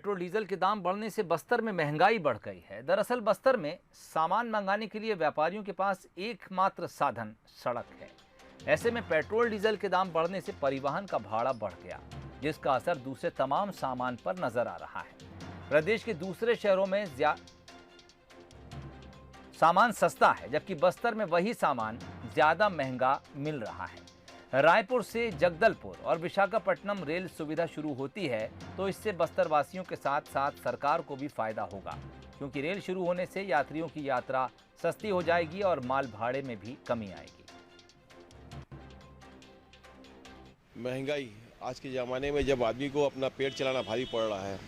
Petrol diesel के दाम बढ़ने से बस्तर में महंगाई बढ़ गई है। दरअसल बस्तर में सामान मंगाने के लिए व्यापारियों के पास एकमात्र साधन सड़क है। ऐसे में पेट्रोल डीजल के दाम बढ़ने से परिवहन का भाड़ा बढ़ गया, जिसका असर दूसरे तमाम सामान पर नजर आ रहा है। प्रदेश के दूसरे शहरों में सामान सस्ता है, जबकि बस्तर में वही सामान ज्यादा महंगा मिल रहा है। रायपुर से जगदलपुर और विशाखापट्टनम रेल सुविधा शुरू होती है तो इससे बस्तर वासियों के साथ साथ सरकार को भी फायदा होगा, क्योंकि रेल शुरू होने से यात्रियों की यात्रा सस्ती हो जाएगी और माल भाड़े में भी कमी आएगी। महंगाई आज के ज़माने में जब आदमी को अपना पेट चलाना भारी पड़ रहा है,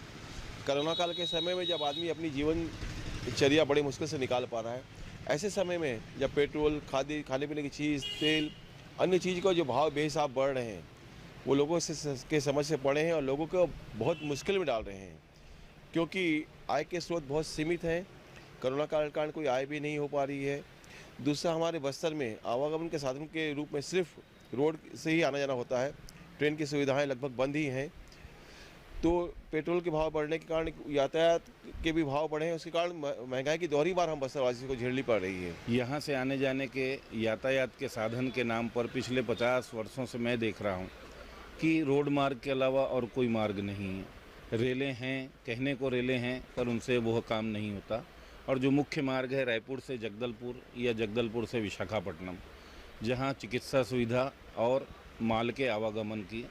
कोरोना काल के समय में जब आदमी अपनी जीवनचर्या बड़ी मुश्किल से निकाल पा रहा है, ऐसे समय में जब पेट्रोल, खाने पीने की चीज़, तेल, अन्य चीज़ का जो भाव बेहिसाब बढ़ रहे हैं, वो लोगों के समझ से पड़े हैं और लोगों को बहुत मुश्किल में डाल रहे हैं, क्योंकि आय के स्रोत बहुत सीमित हैं। कोरोना काल के कारण कोई आय भी नहीं हो पा रही है। दूसरा, हमारे बस्तर में आवागमन के साधन के रूप में सिर्फ रोड से ही आना जाना होता है। ट्रेन की सुविधाएं लगभग बंद ही हैं। तो पेट्रोल के भाव बढ़ने के कारण यातायात के भी भाव बढ़े हैं, उसके कारण महंगाई की दोहरी बार हम बस्तरवासी को झेलनी पड़ रही है। यहाँ से आने जाने के यातायात के साधन के नाम पर पिछले 50 वर्षों से मैं देख रहा हूँ कि रोड मार्ग के अलावा और कोई मार्ग नहीं है। रेलें हैं, कहने को रेलें हैं, पर उनसे वह काम नहीं होता। और जो मुख्य मार्ग है रायपुर से जगदलपुर या जगदलपुर से विशाखापट्टनम, जहाँ चिकित्सा सुविधा और माल के आवागमन की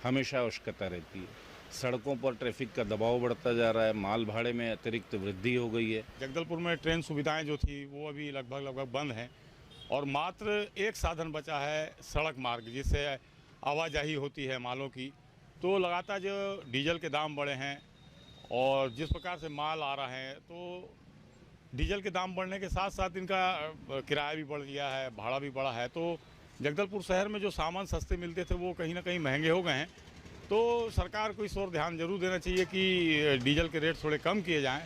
हमेशा आवश्यकता रहती है, सड़कों पर ट्रैफिक का दबाव बढ़ता जा रहा है, माल भाड़े में अतिरिक्त वृद्धि हो गई है। जगदलपुर में ट्रेन सुविधाएं जो थी वो अभी लगभग बंद हैं और मात्र एक साधन बचा है सड़क मार्ग, जिससे आवाजाही होती है मालों की। तो लगातार जो डीजल के दाम बढ़े हैं और जिस प्रकार से माल आ रहा है, तो डीजल के दाम बढ़ने के साथ साथ इनका किराया भी बढ़ गया है, भाड़ा भी बढ़ा है। तो जगदलपुर शहर में जो सामान सस्ते मिलते थे वो कहीं ना कहीं महंगे हो गए हैं। तो सरकार को इस ओर ध्यान जरूर देना चाहिए कि डीजल के रेट थोड़े कम किए जाएं